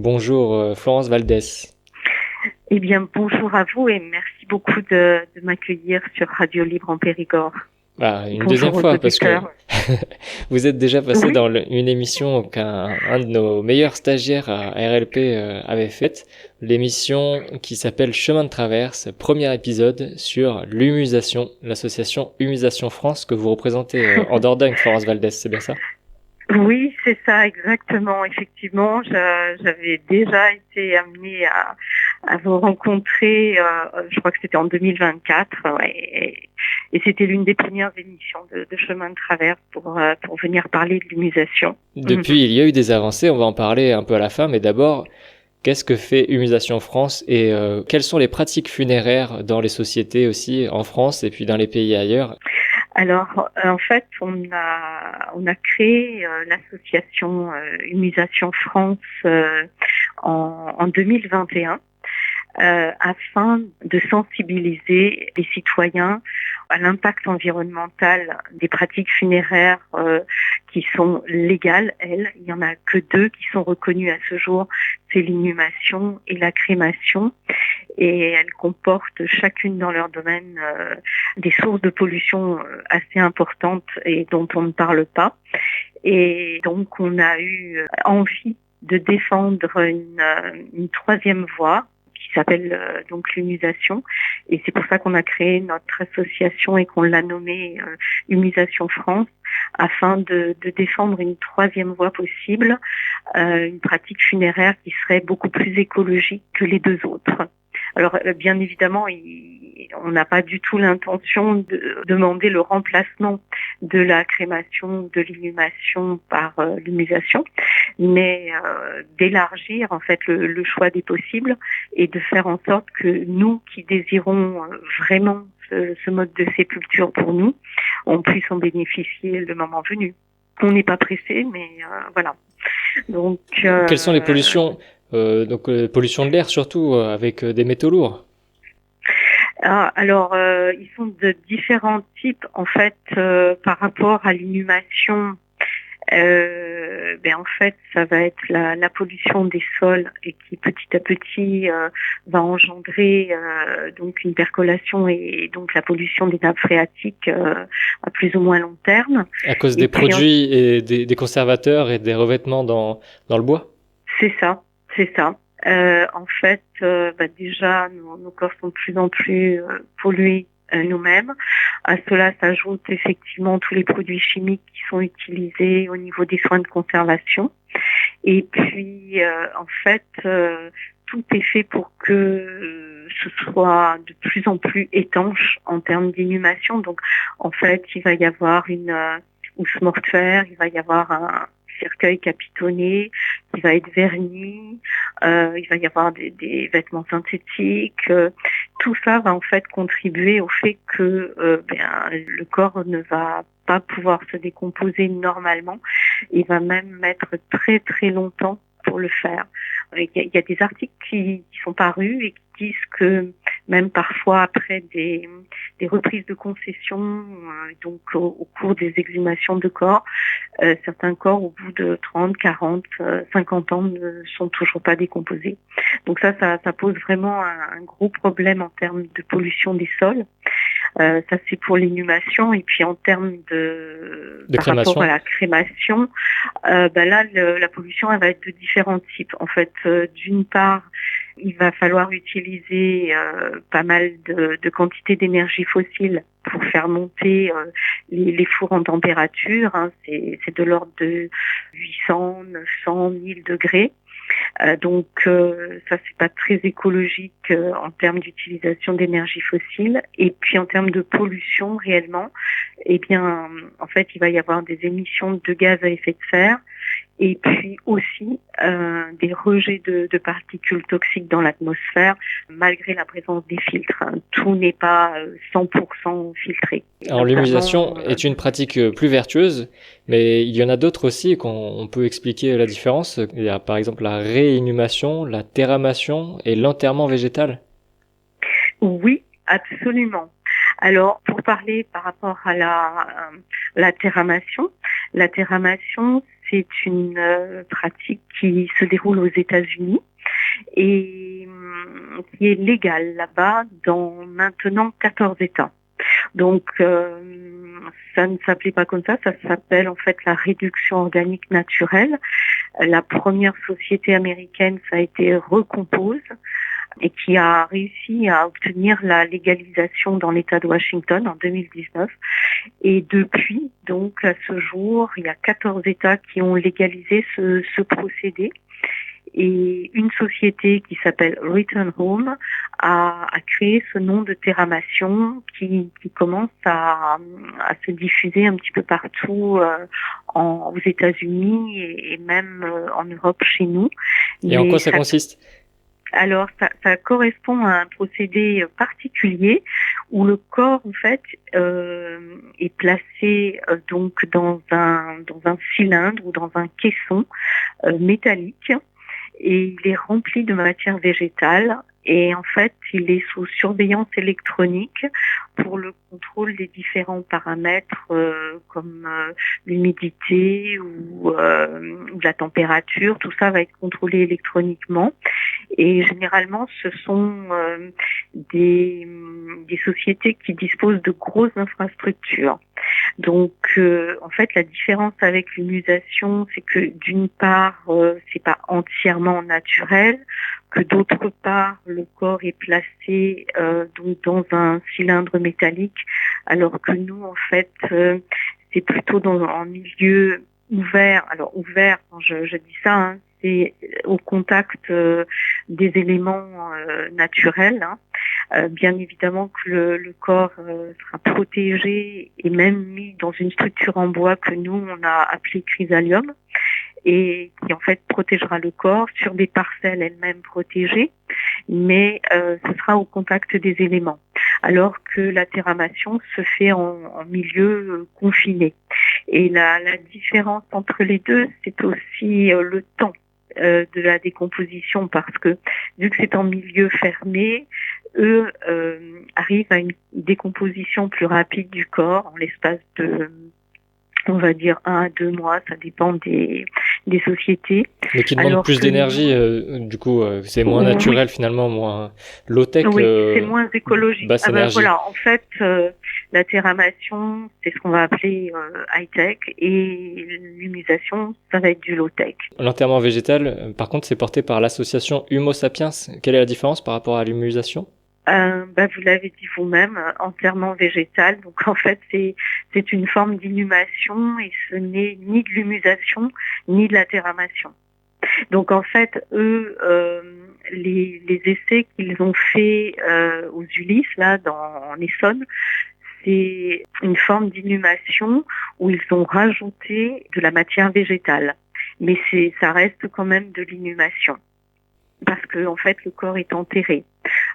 Bonjour Florence Valdès. Eh bien, bonjour à vous et merci beaucoup de m'accueillir sur Radio Libre en Périgord. Une deuxième Bonjour aux fois parce que auditeurs. vous êtes déjà passé Oui, dans une émission qu'un de nos meilleurs stagiaires à RLP avait faite, l'émission qui s'appelle Chemin de traverse, premier épisode sur l'humusation, l'association Humusation France que vous représentez en Dordogne, Florence Valdès, c'est bien ça? oui, c'est ça exactement. Effectivement, j'avais déjà été amenée à vous rencontrer. Je crois que c'était en 2024, ouais, et c'était l'une des premières émissions de Chemin de traverse pour venir parler de l'humusation. Mhm. Depuis, il y a eu des avancées, on va en parler un peu à la fin, mais d'abord, qu'est-ce que fait Humusation France et quelles sont les pratiques funéraires dans les sociétés aussi en France et puis dans les pays ailleurs? Alors, en fait, on a créé l'association Humusation France en 2021 afin de sensibiliser les citoyens à l'impact environnemental des pratiques funéraires qui sont légales, elles. Il n'y en a que deux qui sont reconnues à ce jour, c'est l'inhumation et la crémation. Et elles comportent chacune dans leur domaine des sources de pollution assez importantes et dont on ne parle pas. Et donc on a eu envie de défendre une troisième voie qui s'appelle donc l'humusation. Et c'est pour ça qu'on a créé notre association et qu'on l'a nommée Humusation France, afin de défendre une troisième voie possible, une pratique funéraire qui serait beaucoup plus écologique que les deux autres. Alors, bien évidemment, on n'a pas du tout l'intention de demander le remplacement de la crémation, de l'inhumation par l'humusation, mais d'élargir en fait le choix des possibles et de faire en sorte que nous qui désirons vraiment ce mode de sépulture pour nous, on puisse en bénéficier le moment venu. On n'est pas pressé, mais voilà. Donc, Quelles sont les pollutions? Pollution de l'air surtout, avec des métaux lourds. alors, ils sont de différents types en fait par rapport à l'inhumation. En fait, ça va être la pollution des sols et qui petit à petit va engendrer donc une percolation et donc la pollution des nappes phréatiques à plus ou moins long terme. À cause Et des puis produits et des conservateurs et des revêtements dans le bois? c'est ça, c'est ça. En fait, déjà, nos corps sont de plus en plus pollués nous-mêmes. À cela s'ajoutent effectivement tous les produits chimiques qui sont utilisés au niveau des soins de conservation. Et puis, en fait, tout est fait pour que ce soit de plus en plus étanche en termes d'inhumation. Donc, en fait, il va y avoir une housse mortuaire, il va y avoir un cercueil capitonné qui va être verni, il va y avoir des vêtements synthétiques. Tout ça va en fait contribuer au fait que le corps ne va pas pouvoir se décomposer normalement. Il va même mettre très très longtemps pour le faire. Il y a des articles qui sont parus et qui disent que même parfois après des reprises de concessions, donc au cours des exhumations de corps, certains corps au bout de 30, 40, 50 ans ne sont toujours pas décomposés. Donc ça pose vraiment un gros problème en termes de pollution des sols. Ça c'est pour l'inhumation. Et puis en termes De par rapport à crémation? la crémation, là la pollution elle va être de différents types. En fait, d'une part, il va falloir utiliser pas mal de quantité d'énergie fossile pour faire monter les fours en température. Hein. C'est de l'ordre de 800, 900, 1000 degrés. Ça c'est pas très écologique en termes d'utilisation d'énergie fossile. Et puis en termes de pollution réellement, en fait il va y avoir des émissions de gaz à effet de serre et puis aussi des rejets de particules toxiques dans l'atmosphère malgré la présence des filtres. Hein. Tout n'est pas 100% filtré. Alors Notamment, l'humusation est une pratique plus vertueuse, mais il y en a d'autres aussi qu'on peut expliquer la différence. Il y a par exemple la réinhumation, la terramation et l'enterrement végétal. oui, absolument. Alors, pour parler par rapport à la terramation, c'est une pratique qui se déroule aux États-Unis et qui est légale là-bas dans maintenant 14 États. Donc, ça ne s'appelait pas comme ça s'appelle en fait la réduction organique naturelle. La première société américaine, ça a été Recompose, et qui a réussi à obtenir la légalisation dans l'État de Washington en 2019. Et depuis, donc, à ce jour, il y a 14 États qui ont légalisé ce procédé. Et une société qui s'appelle Return Home a créé ce nom de Terramation qui commence à se diffuser un petit peu partout aux États-Unis et même en Europe chez nous. Et en quoi ça consiste ? Alors, ça correspond à un procédé particulier où le corps, en fait, est placé donc dans un cylindre ou dans un caisson métallique. Et il est rempli de matière végétale et en fait il est sous surveillance électronique pour le contrôle des différents paramètres comme l'humidité ou la température. Tout ça va être contrôlé électroniquement et généralement ce sont des sociétés qui disposent de grosses infrastructures. Donc, en fait, la différence avec l'humusation, c'est que d'une part, c'est pas entièrement naturel, que d'autre part, le corps est placé donc dans un cylindre métallique, alors que nous, en fait, c'est plutôt en milieu ouvert. Alors ouvert, quand je dis ça, hein, c'est au contact des éléments naturels. Hein. Bien évidemment que le corps sera protégé et même mis dans une structure en bois que nous, on a appelée chrysalium et qui en fait protégera le corps sur des parcelles elles-mêmes protégées, mais ce sera au contact des éléments. Alors que la terramation se fait en milieu confiné. Et la différence entre les deux, c'est aussi le temps de la décomposition parce que vu que c'est en milieu fermé, eux arrivent à une décomposition plus rapide du corps en l'espace de, on va dire, 1 à 2 mois, ça dépend des sociétés. Mais qui demande plus d'énergie, du coup, c'est moins naturel finalement, moins low-tech. Oui, c'est moins écologique. Basse énergie. Voilà, en fait, la terramation, c'est ce qu'on va appeler high-tech et l'humusation, ça va être du low-tech. L'enterrement végétal, par contre, c'est porté par l'association Humo Sapiens. Quelle est la différence par rapport à l'humusation ? Vous l'avez dit vous-même, enterrement végétal. Donc en fait, c'est une forme d'inhumation et ce n'est ni de l'humusation ni de la terramation. Donc en fait, eux, les essais qu'ils ont faits aux Ulysses, là, en Essonne, c'est une forme d'inhumation où ils ont rajouté de la matière végétale. Mais ça reste quand même de l'inhumation. Parce que en fait le corps est enterré.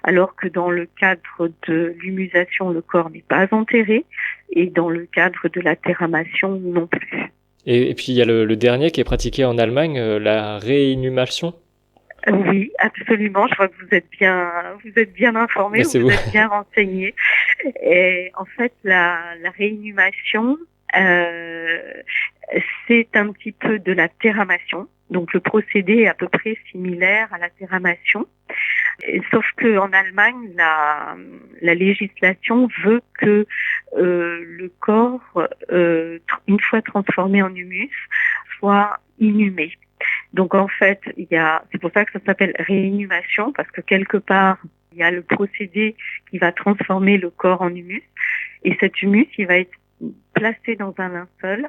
Alors que dans le cadre de l'humusation, le corps n'est pas enterré, et dans le cadre de la terramation non plus. Et puis il y a le dernier qui est pratiqué en Allemagne, la réinhumation. Oui, absolument. Je vois que vous êtes bien informé, vous êtes bien renseigné. Et en fait, la réinhumation, c'est un petit peu de la terramation. Donc le procédé est à peu près similaire à la terramation. Sauf que en Allemagne, la législation veut que le corps, une fois transformé en humus, soit inhumé. Donc en fait, c'est pour ça que ça s'appelle réinhumation, parce que quelque part, il y a le procédé qui va transformer le corps en humus, et cet humus, il va être placé dans un linceul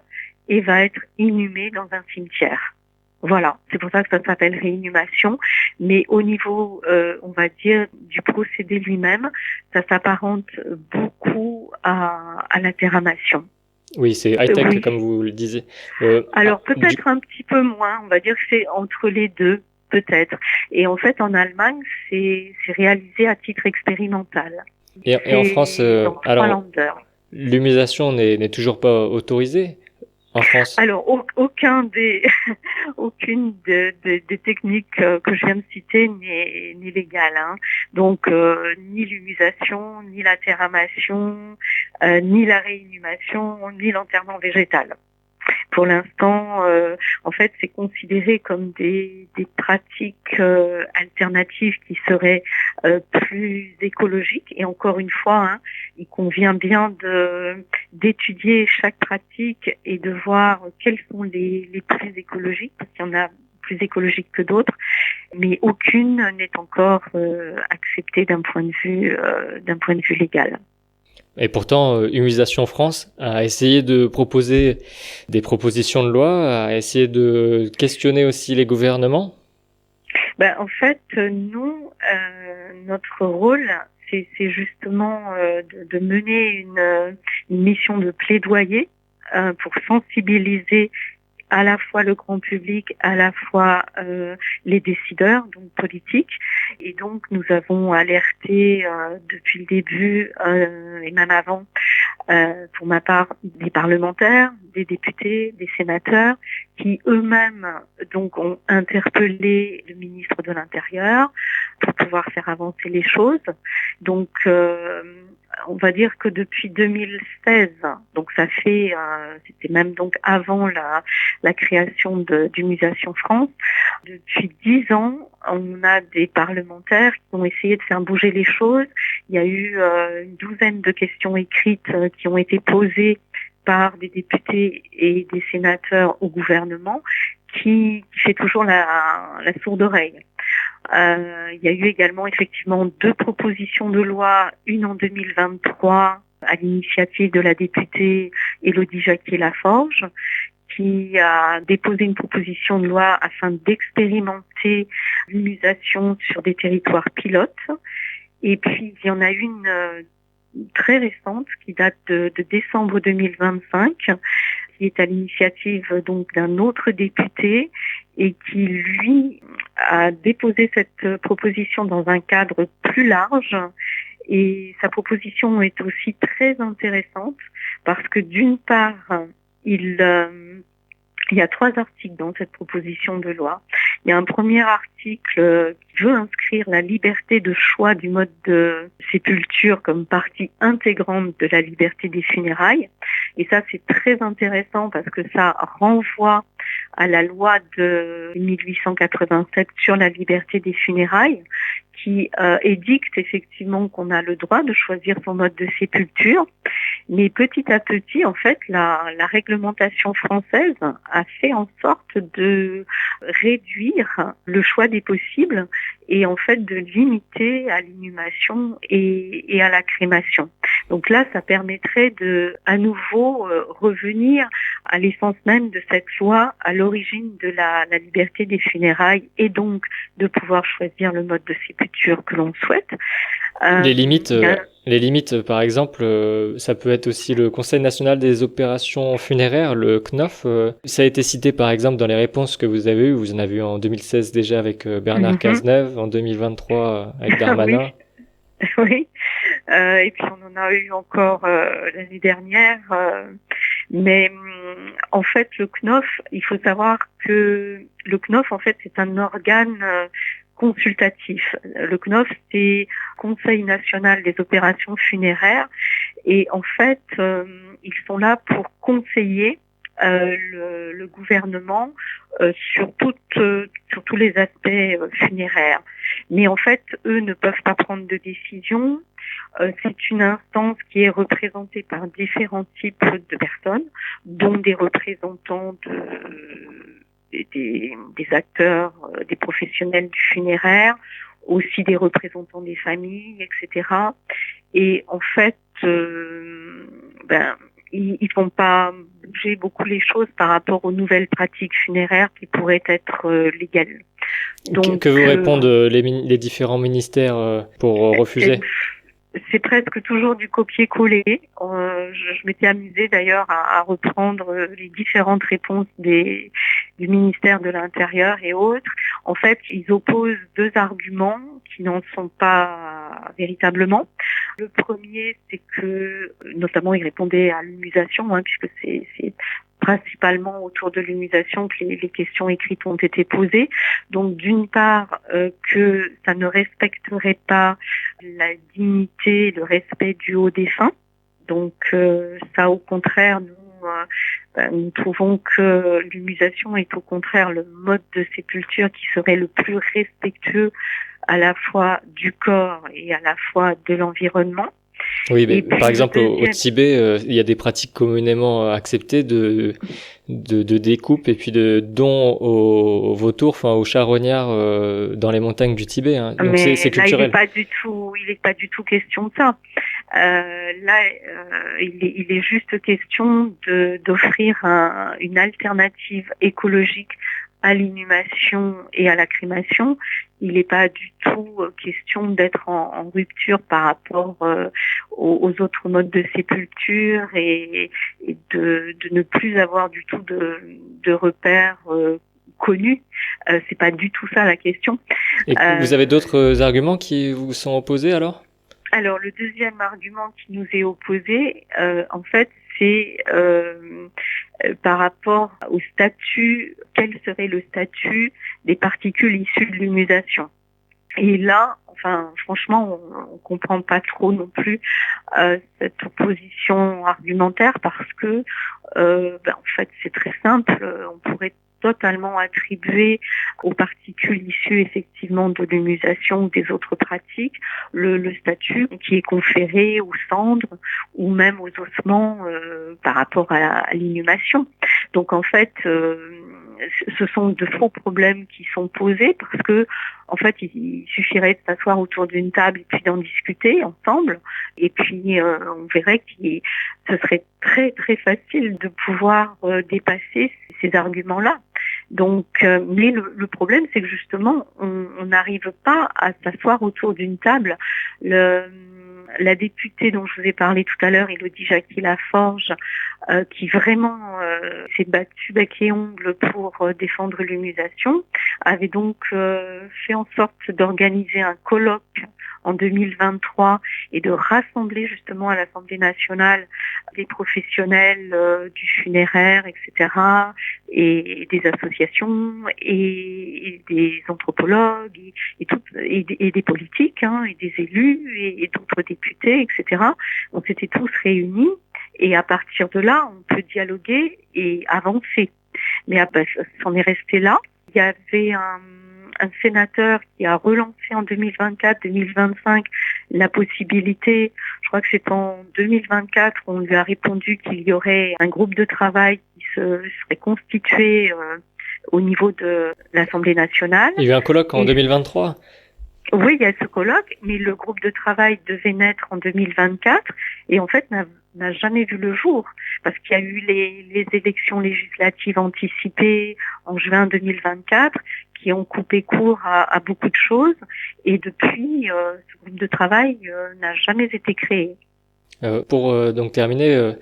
et va être inhumé dans un cimetière. Voilà, c'est pour ça que ça s'appelle réinhumation, mais au niveau, on va dire, du procédé lui-même, ça s'apparente beaucoup à la terramation. Oui, c'est high-tech, oui, comme vous le disiez. Alors peut-être un petit peu moins, on va dire que c'est entre les deux, peut-être. Et en fait, en Allemagne, c'est réalisé à titre expérimental. Et en France, alors, l'humusation n'est toujours pas autorisée en France? Alors, aucune des techniques que je viens de citer n'est légale. Hein. Donc, ni l'humusation, ni la terramation, ni la réinhumation, ni l'enterrement végétal. Pour l'instant, en fait, c'est considéré comme des pratiques alternatives qui seraient plus écologiques. Et encore une fois, il convient bien d'étudier chaque pratique et de voir quelles sont les plus écologiques, parce qu'il y en a plus écologiques que d'autres, mais aucune n'est encore acceptée d'un point de vue légal. Et pourtant, Humusation France a essayé de proposer des propositions de loi, a essayé de questionner aussi les gouvernements. En fait, nous, notre rôle, c'est justement de mener une mission de plaidoyer pour sensibiliser à la fois le grand public, à la fois les décideurs, donc politiques. Et donc, nous avons alerté depuis le début et même avant, pour ma part, des parlementaires, des députés, des sénateurs, qui eux-mêmes donc ont interpellé le ministre de l'Intérieur pour pouvoir faire avancer les choses. Donc, on va dire que depuis 2016, donc ça fait, c'était même donc avant la création d'Humusation France, depuis 10 ans, on a des parlementaires qui ont essayé de faire bouger les choses. Il y a eu une douzaine de questions écrites qui ont été posées par des députés et des sénateurs au gouvernement, qui fait toujours la sourde oreille. Il y a eu également effectivement 2 propositions de loi, une en 2023 à l'initiative de la députée Élodie Jacquier-Laforge, qui a déposé une proposition de loi afin d'expérimenter l'humusation sur des territoires pilotes. Et puis il y en a une très récente qui date de décembre 2025, qui est à l'initiative donc d'un autre député et qui lui a déposé cette proposition dans un cadre plus large. Et sa proposition est aussi très intéressante parce que d'une part, il y a 3 articles dans cette proposition de loi. Il y a un premier article qui veut inscrire la liberté de choix du mode de sépulture comme partie intégrante de la liberté des funérailles. Et ça, c'est très intéressant parce que ça renvoie à la loi de 1887 sur la liberté des funérailles, qui édicte effectivement qu'on a le droit de choisir son mode de sépulture. Mais petit à petit, en fait, la réglementation française a fait en sorte de réduire le choix des possibles et en fait de limiter à l'inhumation et à la crémation. Donc là, ça permettrait de à nouveau revenir à l'essence même de cette loi, à l'origine de la liberté des funérailles et donc de pouvoir choisir le mode de sépulture que l'on souhaite. Les limites, par exemple, ça peut être aussi le Conseil national des opérations funéraires, le CNOF. Ça a été cité, par exemple, dans les réponses que vous avez eues. Vous en avez eu en 2016 déjà avec Bernard Cazeneuve, en 2023 avec Darmanin. Oui. Et puis on en a eu encore l'année dernière. Mais en fait, le CNOF, il faut savoir que le CNOF, en fait, c'est un organe consultatif. Le CNOF, c'est Conseil national des opérations funéraires. Et en fait, ils sont là pour conseiller le gouvernement sur tous les aspects funéraires. Mais en fait, eux ne peuvent pas prendre de décision. C'est une instance qui est représentée par différents types de personnes, dont des représentants des acteurs, des professionnels du funéraire, aussi des représentants des familles, etc. Et en fait, ils vont pas bouger beaucoup les choses par rapport aux nouvelles pratiques funéraires qui pourraient être légales. Donc, que vous répondent les différents ministères pour refuser? C'est presque toujours du copier-coller. Je m'étais amusée d'ailleurs à reprendre les différentes réponses du ministère de l'Intérieur et autres. En fait, ils opposent 2 arguments qui n'en sont pas véritablement. Le premier, c'est que, notamment, ils répondaient à l'humusation, puisque c'est principalement autour de l'humusation que les questions écrites ont été posées. Donc d'une part, que ça ne respecterait pas la dignité, le respect du haut défunt. Donc ça, au contraire, nous, Nous trouvons que l'humusation est au contraire le mode de sépulture qui serait le plus respectueux à la fois du corps et à la fois de l'environnement. Oui, mais par exemple au Tibet, il y a des pratiques communément acceptées de découpe et puis de don aux vautours, enfin aux charognards dans les montagnes du Tibet. Hein. Donc mais c'est là, culturel. Il n'est pas du tout question de ça. Il est juste question d'offrir une alternative écologique à l'inhumation et à la crémation. Il n'est pas du tout question d'être en rupture par rapport aux autres modes de sépulture et de ne plus avoir du tout de repères connus. C'est pas du tout ça la question. Et vous avez d'autres arguments qui vous sont opposés alors ? Alors le deuxième argument qui nous est opposé, en fait, c'est par rapport au statut, quel serait le statut des particules issues de l'humusation. Et là, enfin, franchement, on comprend pas trop non plus cette opposition argumentaire parce que, en fait, c'est très simple. On pourrait totalement attribuer aux particules issues effectivement de l'humusation ou des autres pratiques le statut qui est conféré aux cendres ou même aux ossements par rapport à l'inhumation. Donc en fait, ce sont de faux problèmes qui sont posés parce que en fait, il suffirait de s'asseoir autour d'une table et puis d'en discuter ensemble. Et puis, on verrait que ce serait très, très facile de pouvoir dépasser ces arguments-là. Donc, mais le problème, c'est que justement, on n'arrive pas à s'asseoir autour d'une table. La députée dont je vous ai parlé tout à l'heure, Élodie Jacquier-Laforge, qui vraiment s'est battue bec et ongles pour défendre l'humusation, avait donc fait en sorte d'organiser un colloque en 2023 et de rassembler justement à l'Assemblée nationale des professionnels du funéraire, etc., et des associations et des anthropologues et des politiques, hein, et des élus et d'autres députés, etc. On s'était tous réunis et à partir de là, on peut dialoguer et avancer. Mais c'en est resté là. Il y avait un sénateur qui a relancé en 2024-2025 la possibilité, je crois que c'est en 2024, on lui a répondu qu'il y aurait un groupe de travail qui serait constitué au niveau de l'Assemblée nationale. Il y a eu un colloque en 2023 ? Oui, il y a ce colloque, mais le groupe de travail devait naître en 2024 et en fait n'a jamais vu le jour parce qu'il y a eu les élections législatives anticipées en juin 2024 qui ont coupé court à beaucoup de choses et depuis, ce groupe de travail n'a jamais été créé. Pour donc terminer,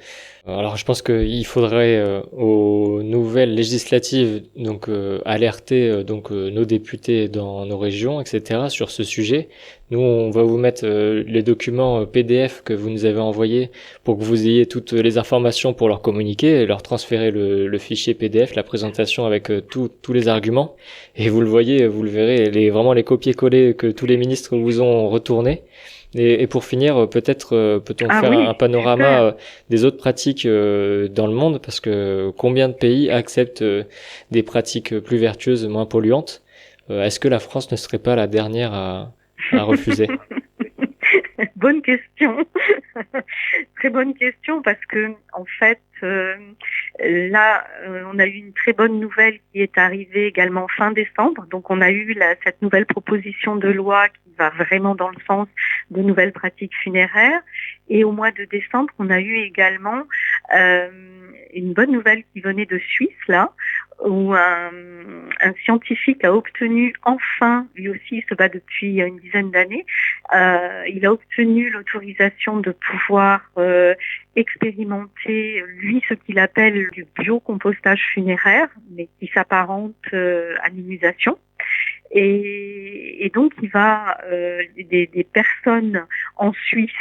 alors je pense qu'il faudrait aux nouvelles législatives donc alerter nos députés dans nos régions, etc. sur ce sujet. Nous, on va vous mettre les documents PDF que vous nous avez envoyés pour que vous ayez toutes les informations pour leur communiquer et leur transférer le fichier PDF, la présentation avec tous les arguments. Et vous le voyez, vous le verrez, vraiment les copier-coller que tous les ministres vous ont retournés. Et pour finir, peut-être peut-on faire un panorama des autres pratiques dans le monde, parce que combien de pays acceptent des pratiques plus vertueuses, moins polluantes ? Est-ce que la France ne serait pas la dernière à refuser ? Bonne question. Très bonne question parce que en fait là on a eu une très bonne nouvelle qui est arrivée également fin décembre. Donc on a eu cette nouvelle proposition de loi qui va vraiment dans le sens de nouvelles pratiques funéraires. Et au mois de décembre, on a eu également une bonne nouvelle qui venait de Suisse là, où un scientifique a obtenu enfin, lui aussi il se bat depuis une dizaine d'années, il a obtenu l'autorisation de pouvoir expérimenter, lui, ce qu'il appelle du biocompostage funéraire, mais qui s'apparente à l'humusation. Et donc, il va des personnes en Suisse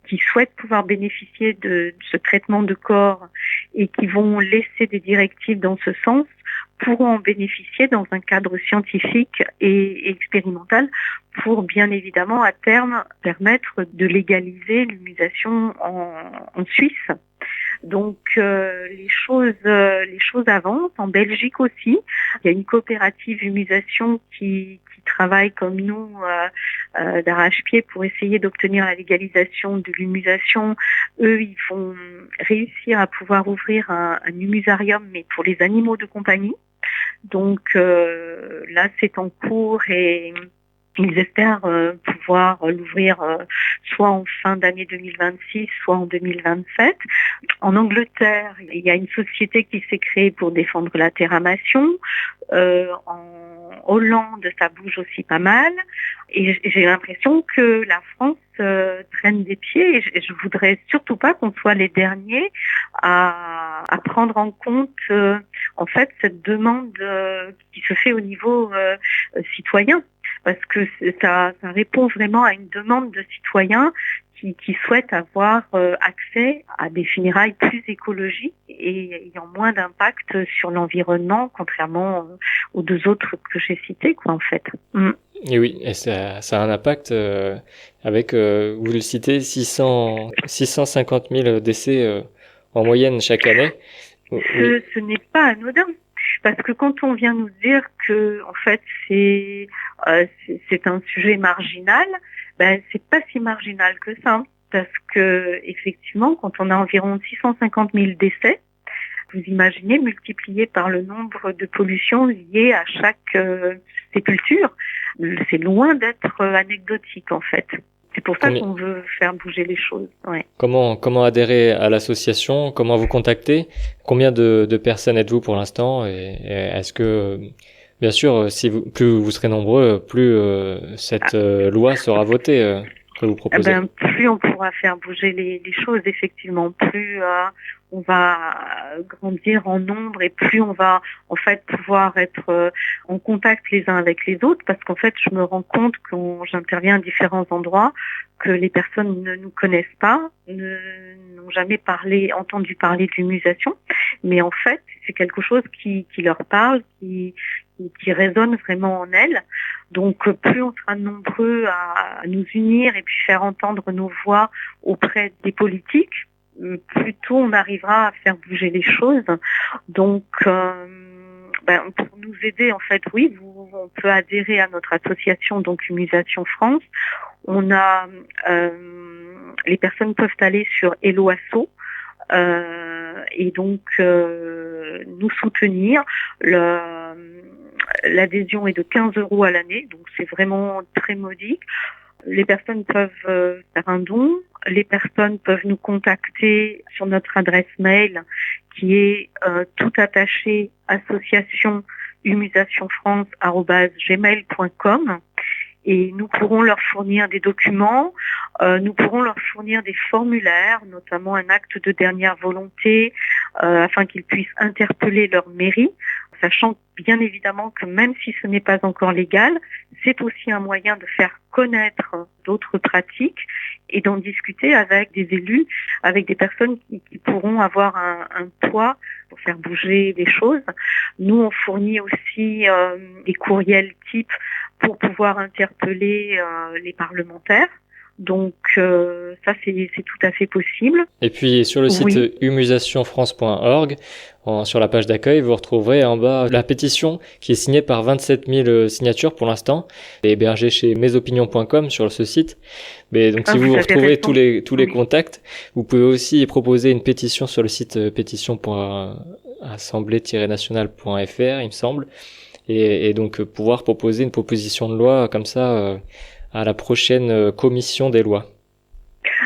qui souhaitent pouvoir bénéficier de ce traitement de corps et qui vont laisser des directives dans ce sens pourront en bénéficier dans un cadre scientifique et expérimental pour bien évidemment à terme permettre de légaliser l'humusation en Suisse. Donc les choses avancent. En Belgique aussi, il y a une coopérative humusation qui travaille comme nous d'arrache-pied pour essayer d'obtenir la légalisation de l'humusation. Eux, ils vont réussir à pouvoir ouvrir un humusarium, mais pour les animaux de compagnie. Donc là, c'est en cours et ils espèrent pouvoir l'ouvrir soit en fin d'année 2026, soit en 2027. En Angleterre, il y a une société qui s'est créée pour défendre la terramation. En Hollande, ça bouge aussi pas mal. Et j'ai l'impression que la France traîne des pieds. Et je voudrais surtout pas qu'on soit les derniers à prendre en compte en fait cette demande qui se fait au niveau citoyen. Parce que ça répond vraiment à une demande de citoyens qui souhaitent avoir accès à des funérailles plus écologiques et ayant moins d'impact sur l'environnement, contrairement aux deux autres que j'ai cités, quoi, en fait. Et oui, et ça a un impact avec, vous le citez, 650 000 décès en moyenne chaque année. Oui. Ce n'est pas anodin. Parce que quand on vient nous dire que en fait c'est un sujet marginal, ben c'est pas si marginal que ça. Parce que effectivement, quand on a environ 650 000 décès, vous imaginez multiplié par le nombre de pollutions liées à chaque sépulture, c'est loin d'être anecdotique en fait. C'est pour ça qu'on veut faire bouger les choses. Ouais. Comment adhérer à l'association? Comment vous contacter? Combien de personnes êtes-vous pour l'instant? Et est-ce que, bien sûr, plus vous serez nombreux, plus cette loi sera votée que vous proposez? Plus on pourra faire bouger les choses, effectivement. Plus on va grandir en nombre et plus on va en fait pouvoir être en contact les uns avec les autres, parce qu'en fait je me rends compte quand j'interviens à différents endroits que les personnes ne nous connaissent pas, n'ont jamais entendu parler d'humusation, mais en fait c'est quelque chose qui leur parle, qui résonne vraiment en elles. Donc plus on sera nombreux à nous unir et puis faire entendre nos voix auprès des politiques, plus tôt on arrivera à faire bouger les choses. Donc pour nous aider, en fait, oui, on peut adhérer à notre association, donc Humusation France. On a les personnes peuvent aller sur Hello Asso et donc nous soutenir. L'adhésion est de 15 € à l'année, donc c'est vraiment très modique. Les personnes peuvent faire un don. Les personnes peuvent nous contacter sur notre adresse mail qui est tout attaché associationhumusationfrance@gmail.com. Et nous pourrons leur fournir des documents, nous pourrons leur fournir des formulaires, notamment un acte de dernière volonté, afin qu'ils puissent interpeller leur mairie, sachant bien évidemment que même si ce n'est pas encore légal, c'est aussi un moyen de faire connaître d'autres pratiques et d'en discuter avec des élus, avec des personnes qui pourront avoir un poids pour faire bouger les choses. Nous, on fournit aussi des courriels types pour pouvoir interpeller les parlementaires. Donc ça c'est tout à fait possible. Et puis sur le site humusationfrance.org, sur la page d'accueil, vous retrouverez en bas la pétition qui est signée par 27 000 signatures pour l'instant, et hébergée chez mesopinions.com sur ce site. Mais donc si vous retrouvez tous les contacts, vous pouvez aussi proposer une pétition sur le site pétition.assemblée-nationale.fr, il me semble, et donc pouvoir proposer une proposition de loi comme ça à la prochaine commission des lois.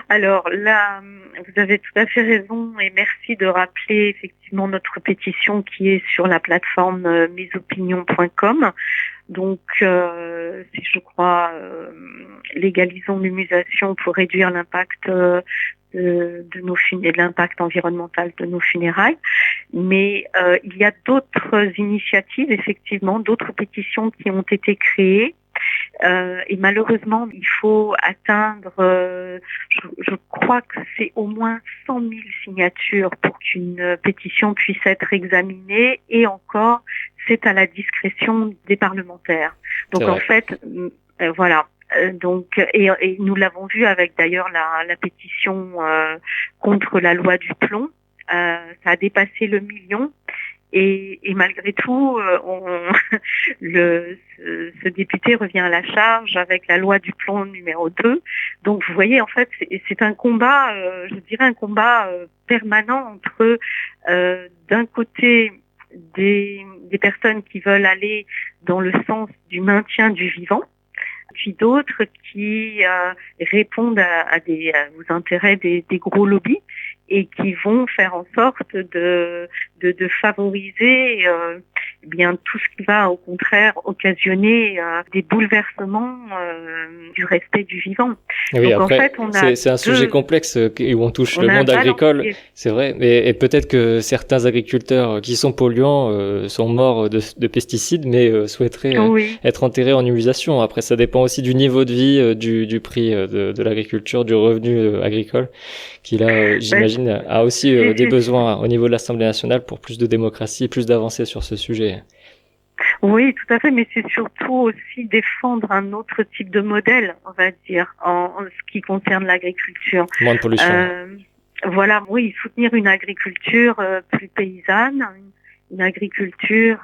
Alors là, vous avez tout à fait raison et merci de rappeler effectivement notre pétition qui est sur la plateforme mesopinions.com. Donc, c'est, je crois, légalisons l'humusation pour réduire l'impact de l'impact environnemental de nos funérailles. Mais il y a d'autres initiatives, effectivement, d'autres pétitions qui ont été créées. Et malheureusement, il faut atteindre, je crois que c'est au moins 100 000 signatures pour qu'une pétition puisse être examinée, et encore, c'est à la discrétion des parlementaires. Donc en fait, voilà. Donc, et nous l'avons vu avec d'ailleurs la pétition contre la loi du plomb. Ça a dépassé le million. Et malgré tout, ce député revient à la charge avec la loi du plomb numéro 2. Donc vous voyez, en fait, c'est un combat, je dirais un combat permanent entre d'un côté des personnes qui veulent aller dans le sens du maintien du vivant, puis d'autres qui répondent aux intérêts des gros lobbies et qui vont faire en sorte de favoriser bien tout ce qui va au contraire occasionner des bouleversements du respect du vivant. Oui, donc après, en fait, on a c'est un sujet complexe où on touche le monde agricole, c'est vrai, et peut-être que certains agriculteurs qui sont polluants sont morts de pesticides, mais souhaiteraient être enterrés en humusation. Après, ça dépend aussi du niveau de vie, du prix de l'agriculture, du revenu agricole, qui là, j'imagine, a aussi des besoins au niveau de l'Assemblée nationale pour plus de démocratie, plus d'avancées sur ce sujet. Oui, tout à fait, mais c'est surtout aussi défendre un autre type de modèle, on va dire, en ce qui concerne l'agriculture. Moins de pollution. Voilà, oui, soutenir une agriculture plus paysanne, une agriculture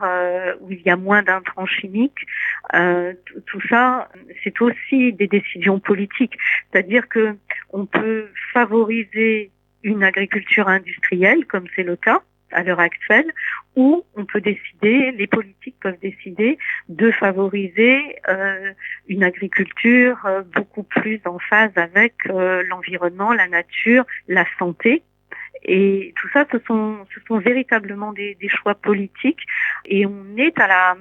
où il y a moins d'intrants chimiques. Tout ça, c'est aussi des décisions politiques. C'est-à-dire que on peut favoriser une agriculture industrielle, comme c'est le cas à l'heure actuelle, ou on peut décider, les politiques peuvent décider de favoriser une agriculture beaucoup plus en phase avec l'environnement, la nature, la santé. Et tout ça, ce sont véritablement des choix politiques, et on est à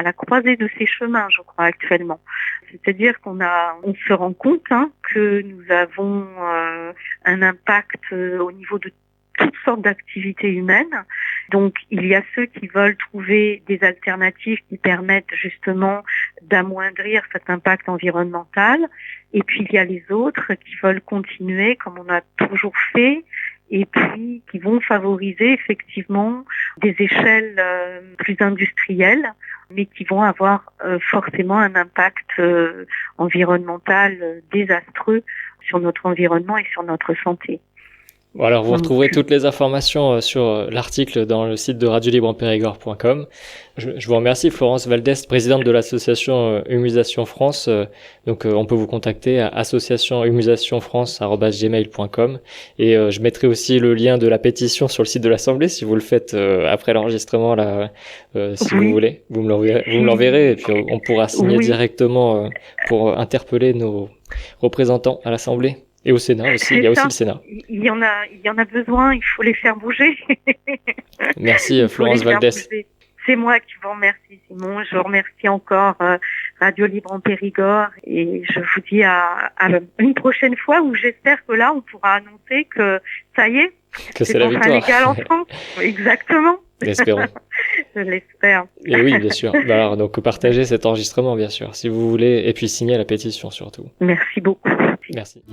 la croisée de ces chemins, je crois, actuellement. C'est-à-dire on se rend compte que nous avons un impact au niveau de toutes sortes d'activités humaines. Donc, il y a ceux qui veulent trouver des alternatives qui permettent justement d'amoindrir cet impact environnemental. Et puis, il y a les autres qui veulent continuer comme on a toujours fait, et puis qui vont favoriser effectivement des échelles plus industrielles, mais qui vont avoir forcément un impact environnemental désastreux sur notre environnement et sur notre santé. Alors, vous retrouverez toutes les informations sur l'article dans le site de radiolibreperigord.com. Je vous remercie, Florence Valdès, présidente de l'association Humusation France. Donc, on peut vous contacter à associationhumusationfrance@gmail.com. Et je mettrai aussi le lien de la pétition sur le site de l'Assemblée, si vous le faites après l'enregistrement, là, si vous voulez. Vous me l'enverrez, et puis on pourra signer directement pour interpeller nos représentants à l'Assemblée. Et au Sénat aussi, il y a aussi le Sénat. Il y en a besoin, il faut les faire bouger. Merci Florence Valdès. C'est moi qui vous remercie, Simon. Je vous remercie encore Radio Libre en Périgord, et je vous dis à une prochaine fois où j'espère que là on pourra annoncer que ça y est, c'est la victoire légal en France. Exactement. Espérons. Je l'espère. Et oui, bien sûr. Alors, donc partagez cet enregistrement, bien sûr, si vous voulez, et puis signez la pétition surtout. Merci beaucoup. Merci.